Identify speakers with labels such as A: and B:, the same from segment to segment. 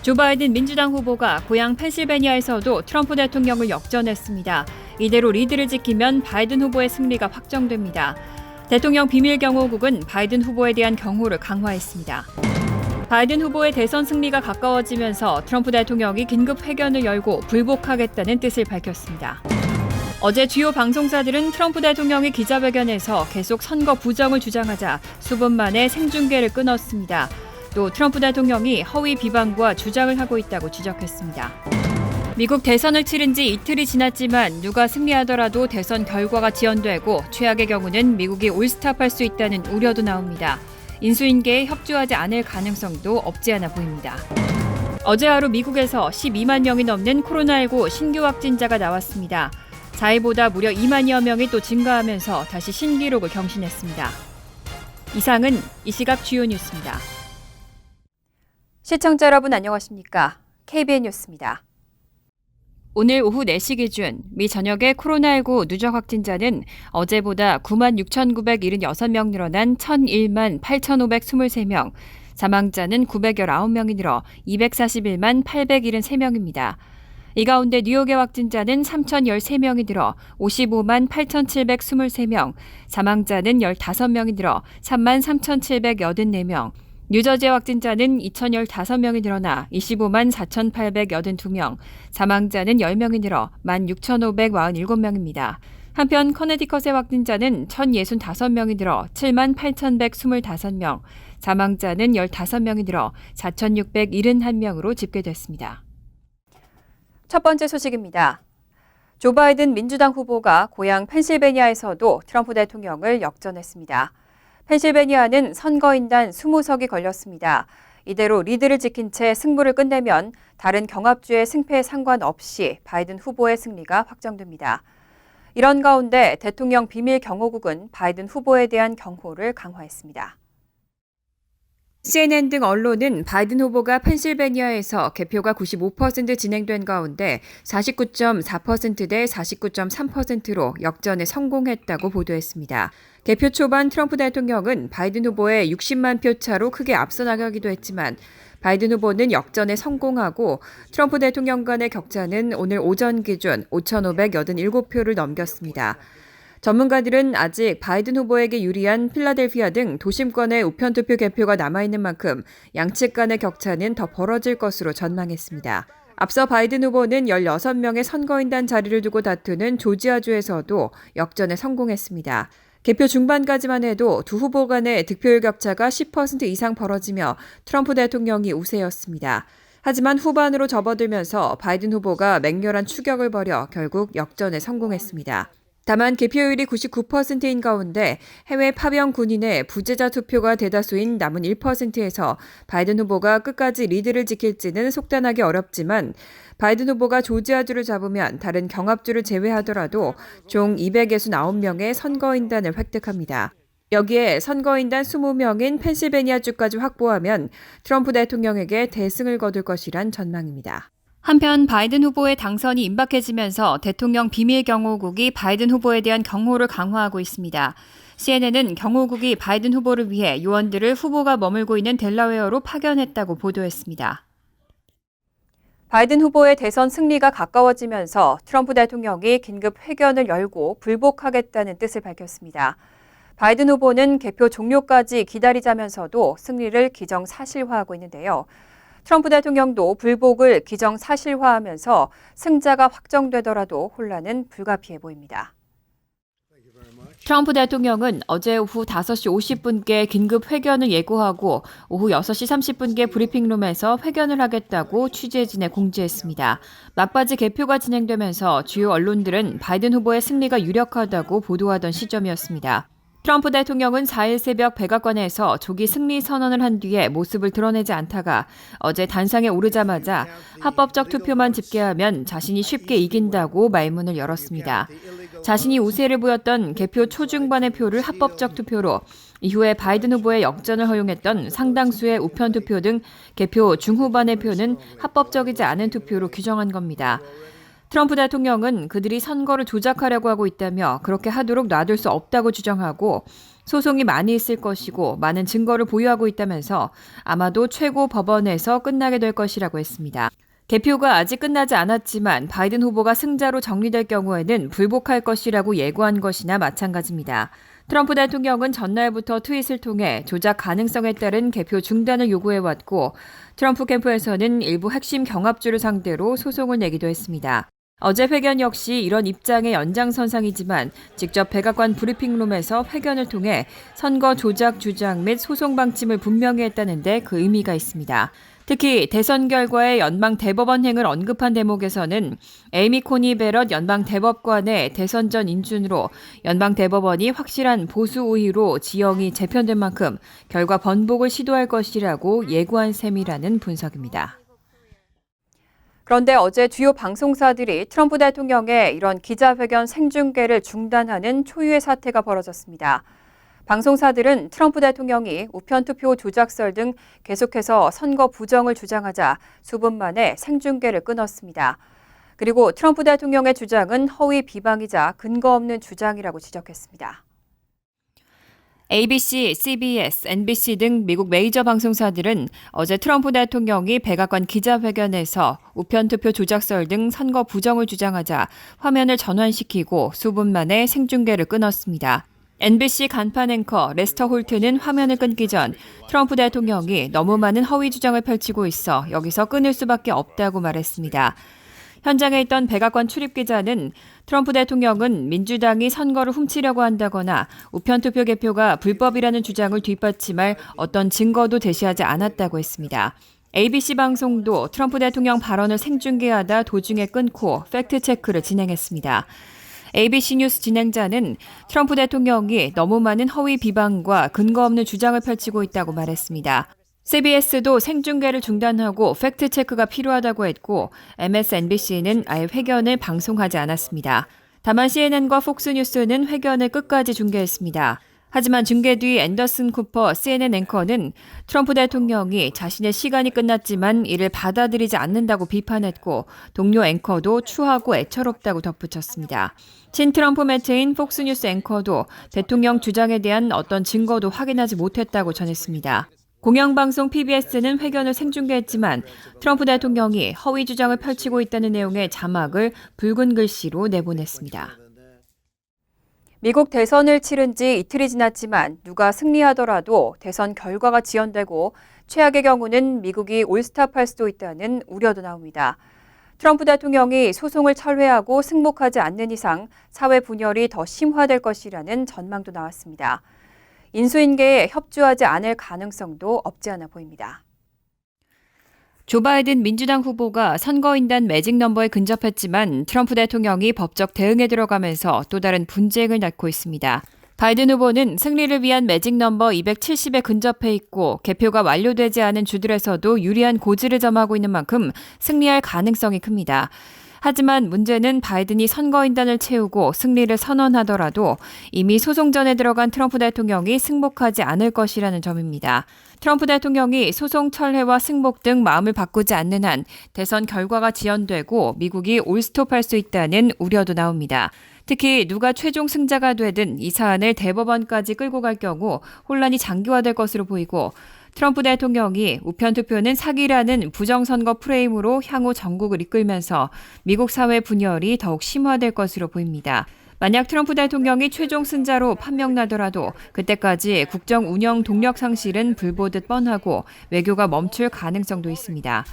A: 조 바이든 민주당 후보가 고향 펜실베니아에서도 트럼프 대통령을 역전했습니다. 이대로 리드를 지키면 바이든 후보의 승리가 확정됩니다. 대통령 비밀경호국은 바이든 후보에 대한 경호를 강화했습니다. 바이든 후보의 대선 승리가 가까워지면서 트럼프 대통령이 긴급 회견을 열고 불복하겠다는 뜻을 밝혔습니다. 어제 주요 방송사들은 트럼프 대통령이 기자회견에서 계속 선거 부정을 주장하자 수분 만에 생중계를 끊었습니다. 또 트럼프 대통령이 허위 비방과 주장을 하고 있다고 지적했습니다. 미국 대선을 치른 지 이틀이 지났지만 누가 승리하더라도 대선 결과가 지연되고 최악의 경우는 미국이 올스탑할 수 있다는 우려도 나옵니다. 인수인계에 협조하지 않을 가능성도 없지 않아 보입니다. 어제 하루 미국에서 12만 명이 넘는 코로나19 신규 확진자가 나왔습니다. 4일보다 무려 2만여 명이 또 증가하면서 다시 신기록을 경신했습니다. 이상은 이 시각 주요 뉴스입니다. 시청자 여러분 안녕하십니까? KBN 뉴스입니다. 오늘 오후 4시 기준 미 전역의 코로나19 누적 확진자는 어제보다 9만 6,976명 늘어난 1,001만 8,523명, 사망자는 919명이 늘어 241만 873명입니다. 이 가운데 뉴욕의 확진자는 3,013명이 늘어 55만 8,723명, 사망자는 15명이 늘어 3만 3,784명, 뉴저지의 확진자는 2,015명이 늘어나 25만 4,882명, 사망자는 10명이 늘어 16,547명입니다. 한편 커네티컷의 확진자는 1,065명이 늘어 7만 8,125명, 사망자는 15명이 늘어 4,671명으로 집계됐습니다. 첫 번째 소식입니다. 조 바이든 민주당 후보가 고향 펜실베니아에서도 트럼프 대통령을 역전했습니다. 펜실베니아는 선거인단 20석이 걸렸습니다. 이대로 리드를 지킨 채 승부를 끝내면 다른 경합주의 승패에 상관없이 바이든 후보의 승리가 확정됩니다. 이런 가운데 대통령 비밀경호국은 바이든 후보에 대한 경호를 강화했습니다. CNN 등 언론은 바이든 후보가 펜실베니아에서 개표가 95% 진행된 가운데 49.4% 대 49.3%로 역전에 성공했다고 보도했습니다. 개표 초반 트럼프 대통령은 바이든 후보의 60만 표 차로 크게 앞서 나가기도 했지만 바이든 후보는 역전에 성공하고 트럼프 대통령 간의 격차는 오늘 오전 기준 5,587표를 넘겼습니다. 전문가들은 아직 바이든 후보에게 유리한 필라델피아 등 도심권의 우편투표 개표가 남아있는 만큼 양측 간의 격차는 더 벌어질 것으로 전망했습니다. 앞서 바이든 후보는 16명의 선거인단 자리를 두고 다투는 조지아주에서도 역전에 성공했습니다. 개표 중반까지만 해도 두 후보 간의 득표율 격차가 10% 이상 벌어지며 트럼프 대통령이 우세였습니다. 하지만 후반으로 접어들면서 바이든 후보가 맹렬한 추격을 벌여 결국 역전에 성공했습니다. 다만 개표율이 99%인 가운데 해외 파병 군인의 부재자 투표가 대다수인 남은 1%에서 바이든 후보가 끝까지 리드를 지킬지는 속단하기 어렵지만 바이든 후보가 조지아주를 잡으면 다른 경합주를 제외하더라도 총 269명의 선거인단을 획득합니다. 여기에 선거인단 20명인 펜실베니아주까지 확보하면 트럼프 대통령에게 대승을 거둘 것이란 전망입니다. 한편 바이든 후보의 당선이 임박해지면서 대통령 비밀경호국이 바이든 후보에 대한 경호를 강화하고 있습니다. CNN은 경호국이 바이든 후보를 위해 요원들을 후보가 머물고 있는 델라웨어로 파견했다고 보도했습니다. 바이든 후보의 대선 승리가 가까워지면서 트럼프 대통령이 긴급 회견을 열고 불복하겠다는 뜻을 밝혔습니다. 바이든 후보는 개표 종료까지 기다리자면서도 승리를 기정사실화하고 있는데요. 트럼프 대통령도 불복을 기정사실화하면서 승자가 확정되더라도 혼란은 불가피해 보입니다. 트럼프 대통령은 어제 오후 5시 50분께 긴급 회견을 예고하고 오후 6시 30분께 브리핑룸에서 회견을 하겠다고 취재진에 공지했습니다. 막바지 개표가 진행되면서 주요 언론들은 바이든 후보의 승리가 유력하다고 보도하던 시점이었습니다. 트럼프 대통령은 4일 새벽 백악관에서 조기 승리 선언을 한 뒤에 모습을 드러내지 않다가 어제 단상에 오르자마자 합법적 투표만 집계하면 자신이 쉽게 이긴다고 말문을 열었습니다. 자신이 우세를 보였던 개표 초중반의 표를 합법적 투표로 이후에 바이든 후보의 역전을 허용했던 상당수의 우편 투표 등 개표 중후반의 표는 합법적이지 않은 투표로 규정한 겁니다. 트럼프 대통령은 그들이 선거를 조작하려고 하고 있다며 그렇게 하도록 놔둘 수 없다고 주장하고 소송이 많이 있을 것이고 많은 증거를 보유하고 있다면서 아마도 최고 법원에서 끝나게 될 것이라고 했습니다. 개표가 아직 끝나지 않았지만 바이든 후보가 승자로 정리될 경우에는 불복할 것이라고 예고한 것이나 마찬가지입니다. 트럼프 대통령은 전날부터 트윗을 통해 조작 가능성에 따른 개표 중단을 요구해왔고 트럼프 캠프에서는 일부 핵심 경합주를 상대로 소송을 내기도 했습니다. 어제 회견 역시 이런 입장의 연장선상이지만 직접 백악관 브리핑룸에서 회견을 통해 선거 조작 주장 및 소송 방침을 분명히 했다는데 그 의미가 있습니다. 특히 대선 결과의 연방 대법원행을 언급한 대목에서는 에이미 코니 베럿 연방 대법관의 대선 전 인준으로 연방 대법원이 확실한 보수 우위로 지형이 재편된 만큼 결과 번복을 시도할 것이라고 예고한 셈이라는 분석입니다. 그런데 어제 주요 방송사들이 트럼프 대통령의 이런 기자회견 생중계를 중단하는 초유의 사태가 벌어졌습니다. 방송사들은 트럼프 대통령이 우편투표 조작설 등 계속해서 선거 부정을 주장하자 수분 만에 생중계를 끊었습니다. 그리고 트럼프 대통령의 주장은 허위 비방이자 근거 없는 주장이라고 지적했습니다. ABC, CBS, NBC 등 미국 메이저 방송사들은 어제 트럼프 대통령이 백악관 기자회견에서 우편투표 조작설 등 선거 부정을 주장하자 화면을 전환시키고 수분 만에 생중계를 끊었습니다. NBC 간판 앵커 레스터 홀트는 화면을 끊기 전 트럼프 대통령이 너무 많은 허위 주장을 펼치고 있어 여기서 끊을 수밖에 없다고 말했습니다. 현장에 있던 백악관 출입기자는 트럼프 대통령은 민주당이 선거를 훔치려고 한다거나 우편투표 개표가 불법이라는 주장을 뒷받침할 어떤 증거도 제시하지 않았다고 했습니다. ABC 방송도 트럼프 대통령 발언을 생중계하다 도중에 끊고 팩트체크를 진행했습니다. ABC 뉴스 진행자는 트럼프 대통령이 너무 많은 허위 비방과 근거 없는 주장을 펼치고 있다고 말했습니다. CBS도 생중계를 중단하고 팩트체크가 필요하다고 했고 MSNBC는 아예 회견을 방송하지 않았습니다. 다만 CNN과 폭스뉴스는 회견을 끝까지 중계했습니다. 하지만 중계 뒤 앤더슨 쿠퍼 CNN 앵커는 트럼프 대통령이 자신의 시간이 끝났지만 이를 받아들이지 않는다고 비판했고 동료 앵커도 추하고 애처롭다고 덧붙였습니다. 친트럼프 매체인 폭스뉴스 앵커도 대통령 주장에 대한 어떤 증거도 확인하지 못했다고 전했습니다. 공영방송 PBS는 회견을 생중계했지만 트럼프 대통령이 허위 주장을 펼치고 있다는 내용의 자막을 붉은 글씨로 내보냈습니다. 미국 대선을 치른 지 이틀이 지났지만 누가 승리하더라도 대선 결과가 지연되고 최악의 경우는 미국이 올스탑할 수도 있다는 우려도 나옵니다. 트럼프 대통령이 소송을 철회하고 승복하지 않는 이상 사회 분열이 더 심화될 것이라는 전망도 나왔습니다. 인수인계에 협조하지 않을 가능성도 없지 않아 보입니다. 조 바이든 민주당 후보가 선거인단 매직 넘버에 근접했지만 트럼프 대통령이 법적 대응에 들어가면서 또 다른 분쟁을 낳고 있습니다. 바이든 후보는 승리를 위한 매직 넘버 270에 근접해 있고 개표가 완료되지 않은 주들에서도 유리한 고지를 점하고 있는 만큼 승리할 가능성이 큽니다. 하지만 문제는 바이든이 선거인단을 채우고 승리를 선언하더라도 이미 소송전에 들어간 트럼프 대통령이 승복하지 않을 것이라는 점입니다. 트럼프 대통령이 소송 철회와 승복 등 마음을 바꾸지 않는 한 대선 결과가 지연되고 미국이 올스톱할 수 있다는 우려도 나옵니다. 특히 누가 최종 승자가 되든 이 사안을 대법원까지 끌고 갈 경우 혼란이 장기화될 것으로 보이고 트럼프 대통령이 우편투표는 사기라는 부정선거 프레임으로 향후 전국을 이끌면서 미국 사회 분열이 더욱 심화될 것으로 보입니다. 만약 트럼프 대통령이 최종 승자로 판명나더라도 그때까지 국정 운영 동력 상실은 불보듯 뻔하고 외교가 멈출 가능성도 있습니다.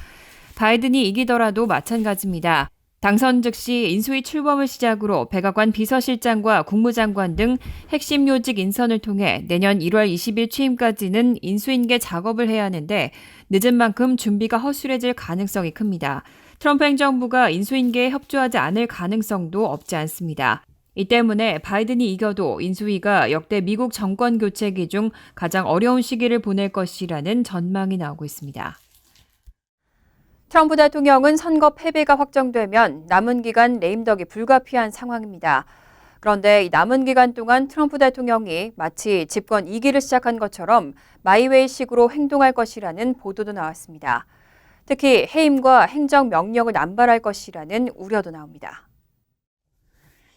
A: 바이든이 이기더라도 마찬가지입니다. 당선 즉시 인수위 출범을 시작으로 백악관 비서실장과 국무장관 등 핵심 요직 인선을 통해 내년 1월 20일 취임까지는 인수인계 작업을 해야 하는데 늦은 만큼 준비가 허술해질 가능성이 큽니다. 트럼프 행정부가 인수인계에 협조하지 않을 가능성도 없지 않습니다. 이 때문에 바이든이 이겨도 인수위가 역대 미국 정권 교체기 중 가장 어려운 시기를 보낼 것이라는 전망이 나오고 있습니다. 트럼프 대통령은 선거 패배가 확정되면 남은 기간 레임덕이 불가피한 상황입니다. 그런데 이 남은 기간 동안 트럼프 대통령이 마치 집권 2기를 시작한 것처럼 마이웨이식으로 행동할 것이라는 보도도 나왔습니다. 특히 해임과 행정명령을 남발할 것이라는 우려도 나옵니다.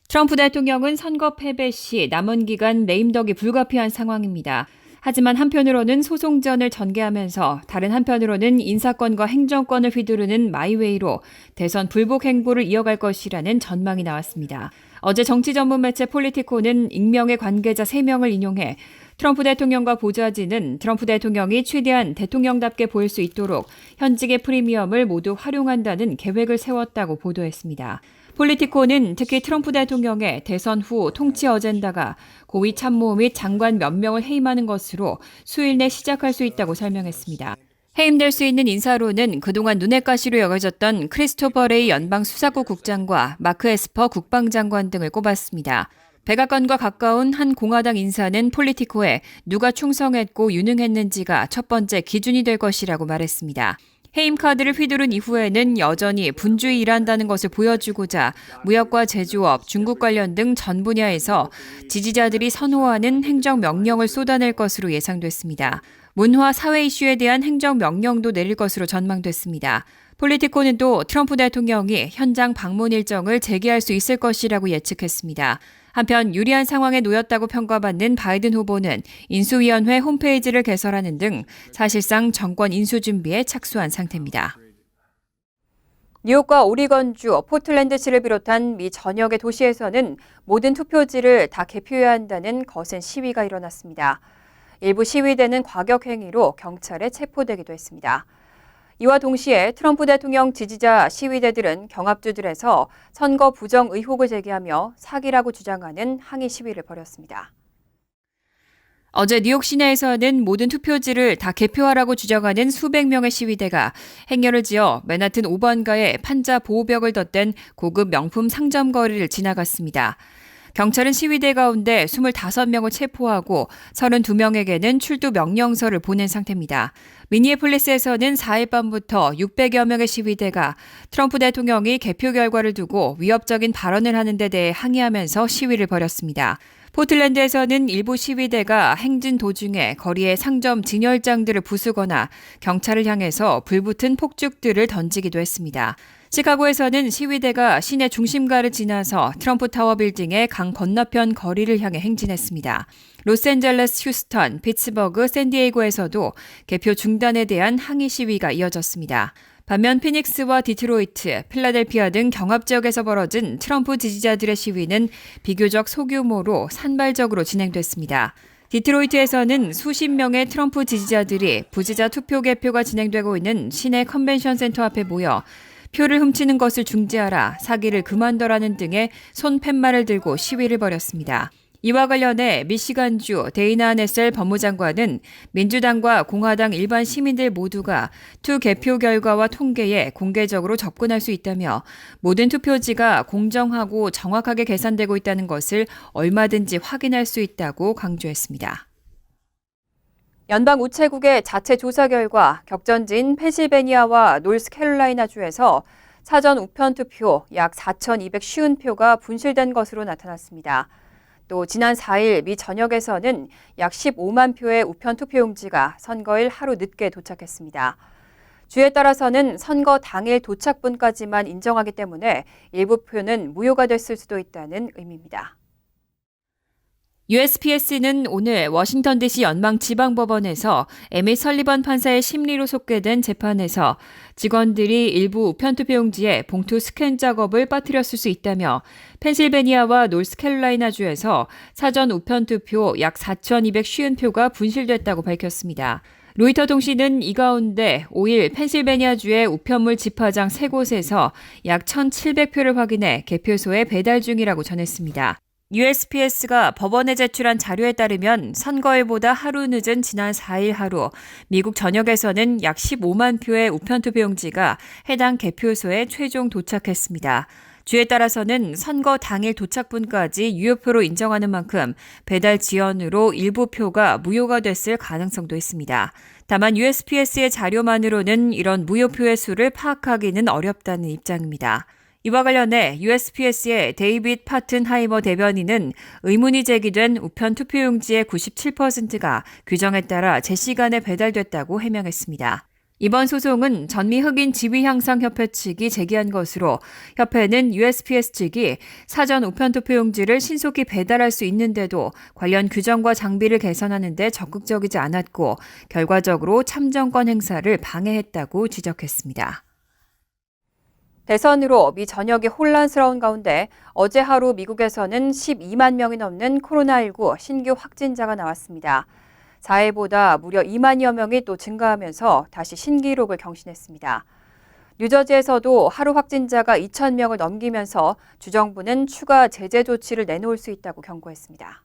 A: 트럼프 대통령은 선거 패배 시 남은 기간 레임덕이 불가피한 상황입니다. 하지만 한편으로는 소송전을 전개하면서 다른 한편으로는 인사권과 행정권을 휘두르는 마이웨이로 대선 불복 행보를 이어갈 것이라는 전망이 나왔습니다. 어제 정치 전문 매체 폴리티코는 익명의 관계자 3명을 인용해 트럼프 대통령과 보좌진은 트럼프 대통령이 최대한 대통령답게 보일 수 있도록 현직의 프리미엄을 모두 활용한다는 계획을 세웠다고 보도했습니다. 폴리티코는 특히 트럼프 대통령의 대선 후 통치 어젠다가 고위 참모 및 장관 몇 명을 해임하는 것으로 수일 내 시작할 수 있다고 설명했습니다. 해임될 수 있는 인사로는 그동안 눈엣 가시로 여겨졌던 크리스토퍼 레이 연방수사국 국장과 마크 에스퍼 국방장관 등을 꼽았습니다. 백악관과 가까운 한 공화당 인사는 폴리티코에 누가 충성했고 유능했는지가 첫 번째 기준이 될 것이라고 말했습니다. 해임 카드를 휘두른 이후에는 여전히 분주히 일한다는 것을 보여주고자 무역과 제조업, 중국 관련 등 전 분야에서 지지자들이 선호하는 행정명령을 쏟아낼 것으로 예상됐습니다. 문화, 사회 이슈에 대한 행정명령도 내릴 것으로 전망됐습니다. 폴리티코는 또 트럼프 대통령이 현장 방문 일정을 재개할 수 있을 것이라고 예측했습니다. 한편 유리한 상황에 놓였다고 평가받는 바이든 후보는 인수위원회 홈페이지를 개설하는 등 사실상 정권 인수 준비에 착수한 상태입니다. 뉴욕과 오리건주, 포틀랜드시를 비롯한 미 전역의 도시에서는 모든 투표지를 다 개표해야 한다는 거센 시위가 일어났습니다. 일부 시위대는 과격 행위로 경찰에 체포되기도 했습니다. 이와 동시에 트럼프 대통령 지지자 시위대들은 경합주들에서 선거 부정 의혹을 제기하며 사기라고 주장하는 항의 시위를 벌였습니다. 어제 뉴욕 시내에서는 모든 투표지를 다 개표하라고 주장하는 수백 명의 시위대가 행렬을 지어 맨하튼 5번가에 판자 보호벽을 덧댄 고급 명품 상점 거리를 지나갔습니다. 경찰은 시위대 가운데 25명을 체포하고 32명에게는 출두 명령서를 보낸 상태입니다. 미니애폴리스에서는 4일 밤부터 600여 명의 시위대가 트럼프 대통령이 개표 결과를 두고 위협적인 발언을 하는 데 대해 항의하면서 시위를 벌였습니다. 포틀랜드에서는 일부 시위대가 행진 도중에 거리의 상점 진열장들을 부수거나 경찰을 향해서 불붙은 폭죽들을 던지기도 했습니다. 시카고에서는 시위대가 시내 중심가를 지나서 트럼프 타워 빌딩의 강 건너편 거리를 향해 행진했습니다. 로스앤젤레스, 휴스턴, 피츠버그, 샌디에이고에서도 개표 중단에 대한 항의 시위가 이어졌습니다. 반면 피닉스와 디트로이트, 필라델피아 등 경합 지역에서 벌어진 트럼프 지지자들의 시위는 비교적 소규모로 산발적으로 진행됐습니다. 디트로이트에서는 수십 명의 트럼프 지지자들이 부지자 투표 개표가 진행되고 있는 시내 컨벤션 센터 앞에 모여 표를 훔치는 것을 중지하라, 사기를 그만둬라는 등의 손팻말을 들고 시위를 벌였습니다. 이와 관련해 미시간주 데이나 네셀 법무장관은 민주당과 공화당 일반 시민들 모두가 투 개표 결과와 통계에 공개적으로 접근할 수 있다며 모든 투표지가 공정하고 정확하게 계산되고 있다는 것을 얼마든지 확인할 수 있다고 강조했습니다. 연방우체국의 자체 조사 결과 격전지인 펜실베니아와 노스캐롤라이나주에서 사전 우편 투표 약 4,250표가 분실된 것으로 나타났습니다. 또 지난 4일 미 전역에서는 약 15만 표의 우편 투표용지가 선거일 하루 늦게 도착했습니다. 주에 따라서는 선거 당일 도착분까지만 인정하기 때문에 일부 표는 무효가 됐을 수도 있다는 의미입니다. USPS는 오늘 워싱턴 DC 연방지방법원에서 에미 설리번 판사의 심리로 속개된 재판에서 직원들이 일부 우편투표용지에 봉투 스캔 작업을 빠뜨렸을 수 있다며 펜실베니아와 노스캐롤라이나주에서 사전 우편투표 약 4,250표가 분실됐다고 밝혔습니다. 로이터 통신은 이 가운데 5일 펜실베니아주의 우편물 집화장 3곳에서 약 1,700표를 확인해 개표소에 배달 중이라고 전했습니다. USPS가 법원에 제출한 자료에 따르면 선거일보다 하루 늦은 지난 4일 하루 미국 전역에서는 약 15만 표의 우편투표용지가 해당 개표소에 최종 도착했습니다. 주에 따라서는 선거 당일 도착분까지 유효표로 인정하는 만큼 배달 지연으로 일부 표가 무효가 됐을 가능성도 있습니다. 다만 USPS의 자료만으로는 이런 무효표의 수를 파악하기는 어렵다는 입장입니다. 이와 관련해 USPS의 데이빗 파튼하이머 대변인은 의문이 제기된 우편 투표용지의 97%가 규정에 따라 제 시간에 배달됐다고 해명했습니다. 이번 소송은 전미흑인 지위향상협회 측이 제기한 것으로 협회는 USPS 측이 사전 우편투표용지를 신속히 배달할 수 있는데도 관련 규정과 장비를 개선하는 데 적극적이지 않았고 결과적으로 참정권 행사를 방해했다고 지적했습니다. 대선으로 미 전역이 혼란스러운 가운데 어제 하루 미국에서는 12만 명이 넘는 코로나19 신규 확진자가 나왔습니다. 4일보다 무려 2만여 명이 또 증가하면서 다시 신기록을 경신했습니다. 뉴저지에서도 하루 확진자가 2,000명을 넘기면서 주정부는 추가 제재 조치를 내놓을 수 있다고 경고했습니다.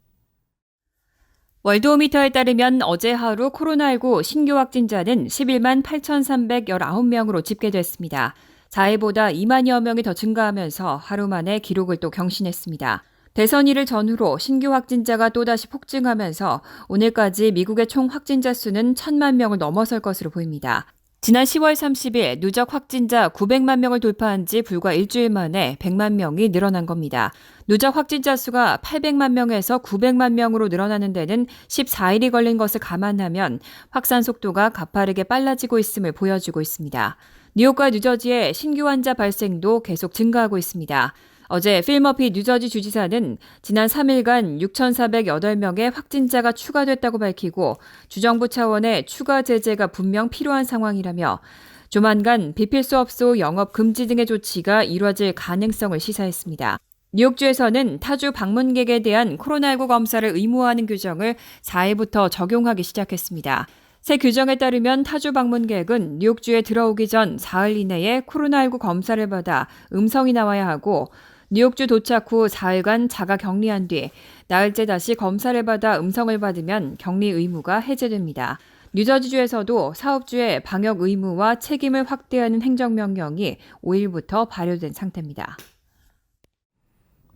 A: 월드오미터에 따르면 어제 하루 코로나19 신규 확진자는 11만 8,319명으로 집계됐습니다. 4일보다 2만여 명이 더 증가하면서 하루 만에 기록을 또 경신했습니다. 대선일을 전후로 신규 확진자가 또다시 폭증하면서 오늘까지 미국의 총 확진자 수는 1,000만 명을 넘어설 것으로 보입니다. 지난 10월 30일 누적 확진자 900만 명을 돌파한 지 불과 일주일 만에 100만 명이 늘어난 겁니다. 누적 확진자 수가 800만 명에서 900만 명으로 늘어나는 데는 14일이 걸린 것을 감안하면 확산 속도가 가파르게 빨라지고 있음을 보여주고 있습니다. 뉴욕과 뉴저지의 신규 환자 발생도 계속 증가하고 있습니다. 어제 필 머피 뉴저지 주지사는 지난 3일간 6,408명의 확진자가 추가됐다고 밝히고 주정부 차원의 추가 제재가 분명 필요한 상황이라며 조만간 비필수업소 영업 금지 등의 조치가 이뤄질 가능성을 시사했습니다. 뉴욕주에서는 타주 방문객에 대한 코로나19 검사를 의무화하는 규정을 4일부터 적용하기 시작했습니다. 새 규정에 따르면 타주 방문객은 뉴욕주에 들어오기 전 사흘 이내에 코로나19 검사를 받아 음성이 나와야 하고 뉴욕주 도착 후 4일간 자가 격리한 뒤 나흘째 다시 검사를 받아 음성을 받으면 격리 의무가 해제됩니다. 뉴저지주에서도 사업주의 방역 의무와 책임을 확대하는 행정명령이 5일부터 발효된 상태입니다.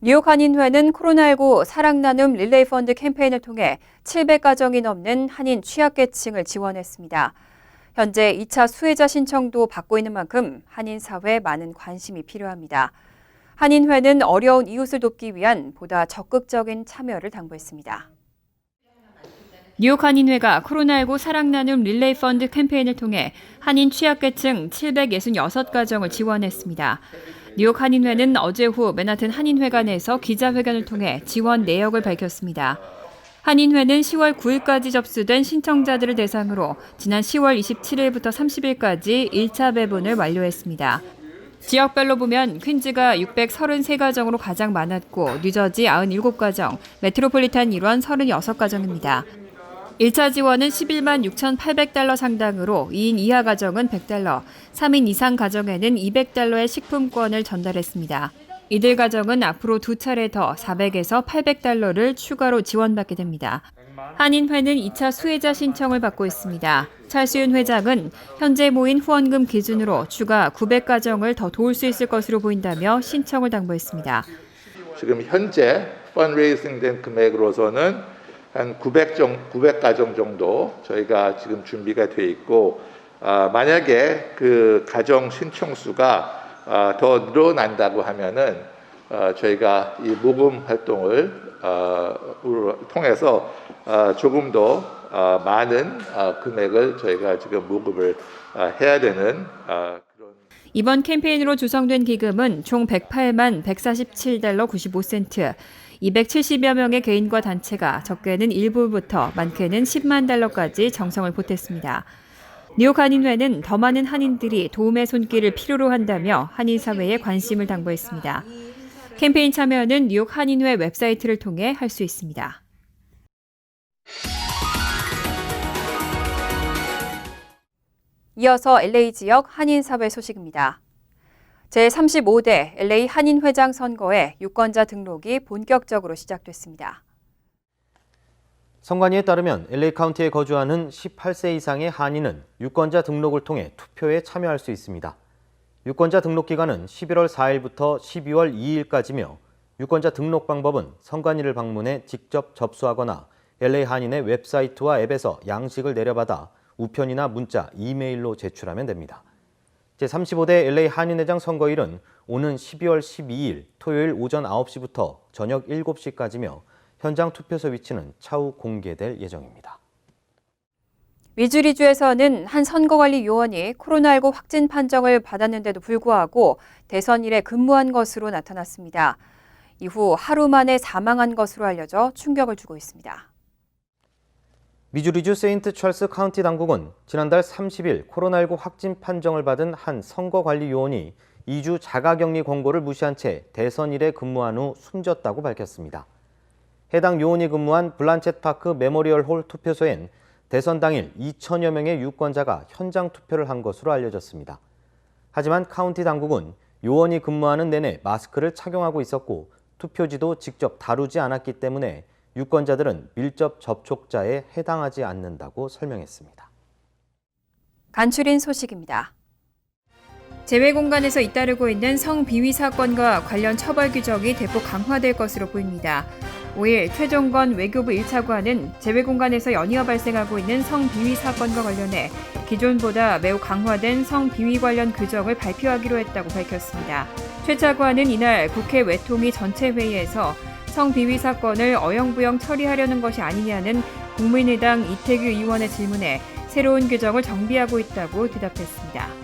A: 뉴욕 한인회는 코로나19 사랑 나눔 릴레이 펀드 캠페인을 통해 700가정이 넘는 한인 취약계층을 지원했습니다. 현재 2차 수혜자 신청도 받고 있는 만큼 한인 사회에 많은 관심이 필요합니다. 한인회는 어려운 이웃을 돕기 위한 보다 적극적인 참여를 당부했습니다. 뉴욕 한인회가 코로나19 사랑 나눔 릴레이 펀드 캠페인을 통해 한인 취약계층 766가정을 지원했습니다. 뉴욕 한인회는 어제 오후 맨하튼 한인회관에서 기자회견을 통해 지원 내역을 밝혔습니다. 한인회는 10월 9일까지 접수된 신청자들을 대상으로 지난 10월 27일부터 30일까지 1차 배분을 완료했습니다. 지역별로 보면 퀸즈가 633가정으로 가장 많았고 뉴저지 97가정, 메트로폴리탄 일원 36가정입니다. 1차 지원은 11만 6,800달러 상당으로 2인 이하 가정은 100달러, 3인 이상 가정에는 200달러의 식품권을 전달했습니다. 이들 가정은 앞으로 2차례 더 400에서 800달러를 추가로 지원받게 됩니다. 한인회는 2차 수혜자 신청을 받고 있습니다. 찰수윤 회장은 현재 모인 후원금 기준으로 추가 900가정을 더 도울 수 있을 것으로 보인다며 신청을 당부했습니다.
B: 지금 현재 펀레이징 된 금액으로서는 한 900가정 정도 저희가 지금 준비가 돼 있고 만약에 그 가정 신청 수가 더 늘어난다고 하면은 저희가 이 모금 활동을 통해서 조금 더 많은 금액을 저희가 지금 모금을 해야 되는 그런.
A: 이번 캠페인으로 조성된 기금은 총 108만 147달러 95센트, 270여 명의 개인과 단체가 적게는 1불부터 많게는 10만 달러까지 정성을 보탰습니다. 뉴욕 한인회는 더 많은 한인들이 도움의 손길을 필요로 한다며 한인 사회에 관심을 당부했습니다. 캠페인 참여는 뉴욕 한인회 웹사이트를 통해 할 수 있습니다. 이어서 LA 지역 한인사회 소식입니다. 제35대 LA 한인회장 선거에 유권자 등록이 본격적으로 시작됐습니다.
C: 선관위에 따르면 LA 카운티에 거주하는 18세 이상의 한인은 유권자 등록을 통해 투표에 참여할 수 있습니다. 유권자 등록 기간은 11월 4일부터 12월 2일까지며 유권자 등록 방법은 선관위를 방문해 직접 접수하거나 LA 한인의 웹사이트와 앱에서 양식을 내려받아 우편이나 문자, 이메일로 제출하면 됩니다. 제35대 LA 한인회장 선거일은 오는 12월 12일 토요일 오전 9시부터 저녁 7시까지며 현장 투표소 위치는 차후 공개될 예정입니다.
A: 미주리주에서는 한 선거관리 요원이 코로나19 확진 판정을 받았는데도 불구하고 대선일에 근무한 것으로 나타났습니다. 이후 하루 만에 사망한 것으로 알려져 충격을 주고 있습니다.
C: 미주리주 세인트 찰스 카운티 당국은 지난달 30일 코로나19 확진 판정을 받은 한 선거관리 요원이 2주 자가격리 권고를 무시한 채 대선일에 근무한 후 숨졌다고 밝혔습니다. 해당 요원이 근무한 블란쳇 파크 메모리얼 홀 투표소엔 대선 당일 2천여 명의 유권자가 현장 투표를 한 것으로 알려졌습니다. 하지만 카운티 당국은 요원이 근무하는 내내 마스크를 착용하고 있었고 투표지도 직접 다루지 않았기 때문에 유권자들은 밀접 접촉자에 해당하지 않는다고 설명했습니다.
A: 간추린 소식입니다. 재외공간에서 잇따르고 있는 성비위 사건과 관련 처벌 규정이 대폭 강화될 것으로 보입니다. 5일 최종건 외교부 1차관은 재외공간에서 연이어 발생하고 있는 성비위 사건과 관련해 기존보다 매우 강화된 성비위 관련 규정을 발표하기로 했다고 밝혔습니다. 최 차관은 이날 국회 외통위 전체 회의에서 성비위 사건을 어영부영 처리하려는 것이 아니냐는 국민의당 이태규 의원의 질문에 새로운 규정을 정비하고 있다고 대답했습니다.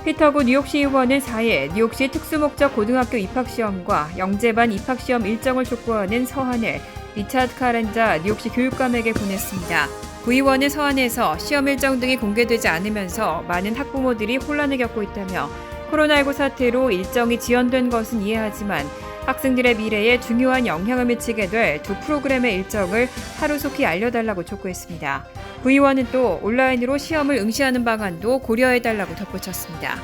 A: 피터구 뉴욕시 의원은 4일 뉴욕시 특수목적 고등학교 입학시험과 영재반 입학시험 일정을 촉구하는 서한을 리차드 카렌자 뉴욕시 교육감에게 보냈습니다. 구 의원은 서한에서 시험 일정 등이 공개되지 않으면서 많은 학부모들이 혼란을 겪고 있다며 코로나19 사태로 일정이 지연된 것은 이해하지만 학생들의 미래에 중요한 영향을 미치게 될 두 프로그램의 일정을 하루속히 알려달라고 촉구했습니다. 구 의원은 또 온라인으로 시험을 응시하는 방안도 고려해달라고 덧붙였습니다.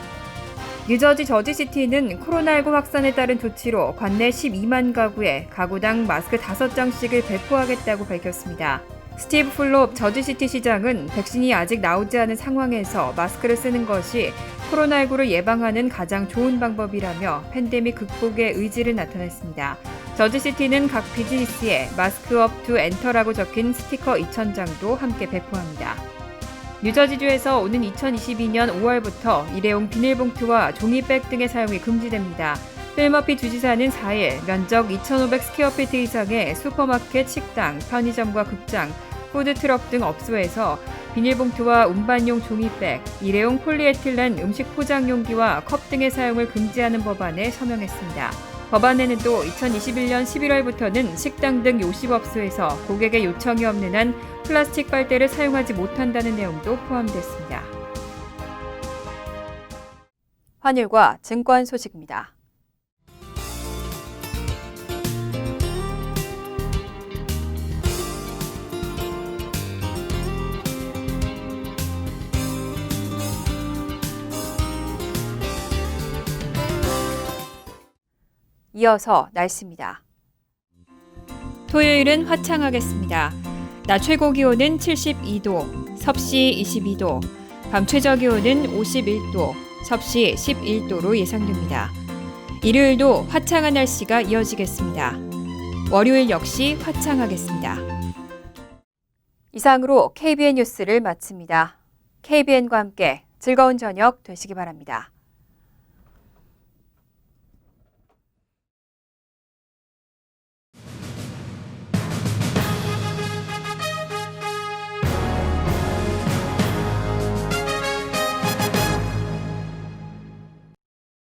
A: 뉴저지 저지시티는 코로나19 확산에 따른 조치로 관내 12만 가구에 가구당 마스크 5장씩을 배포하겠다고 밝혔습니다. 스티브 플롭 저지시티 시장은 백신이 아직 나오지 않은 상황에서 마스크를 쓰는 것이 코로나19를 예방하는 가장 좋은 방법이라며 팬데믹 극복의 의지를 나타냈습니다. 저지시티는 각 비즈니스에 마스크 업 투 엔터라고 적힌 스티커 2,000장도 함께 배포합니다. 뉴저지주에서 오는 2022년 5월부터 일회용 비닐봉투와 종이백 등의 사용이 금지됩니다. 필머피 주지사는 4일 면적 2,500 스퀘어피트 이상의 슈퍼마켓, 식당, 편의점과 극장, 푸드트럭 등 업소에서 비닐봉투와 운반용 종이백, 일회용 폴리에틸렌 음식 포장용기와 컵 등의 사용을 금지하는 법안에 서명했습니다. 법안에는 또 2021년 11월부터는 식당 등 요식업소에서 고객의 요청이 없는 한 플라스틱 빨대를 사용하지 못한다는 내용도 포함됐습니다. 환율과 증권 소식입니다. 이어서 날씨입니다. 토요일은 화창하겠습니다. 낮 최고 기온은 72도, 섭씨 22도, 밤 최저 기온은 51도, 섭씨 11도로 예상됩니다. 일요일도 화창한 날씨가 이어지겠습니다. 월요일 역시 화창하겠습니다. 이상으로 KBN 뉴스를 마칩니다. KBN과 함께 즐거운 저녁 되시기 바랍니다.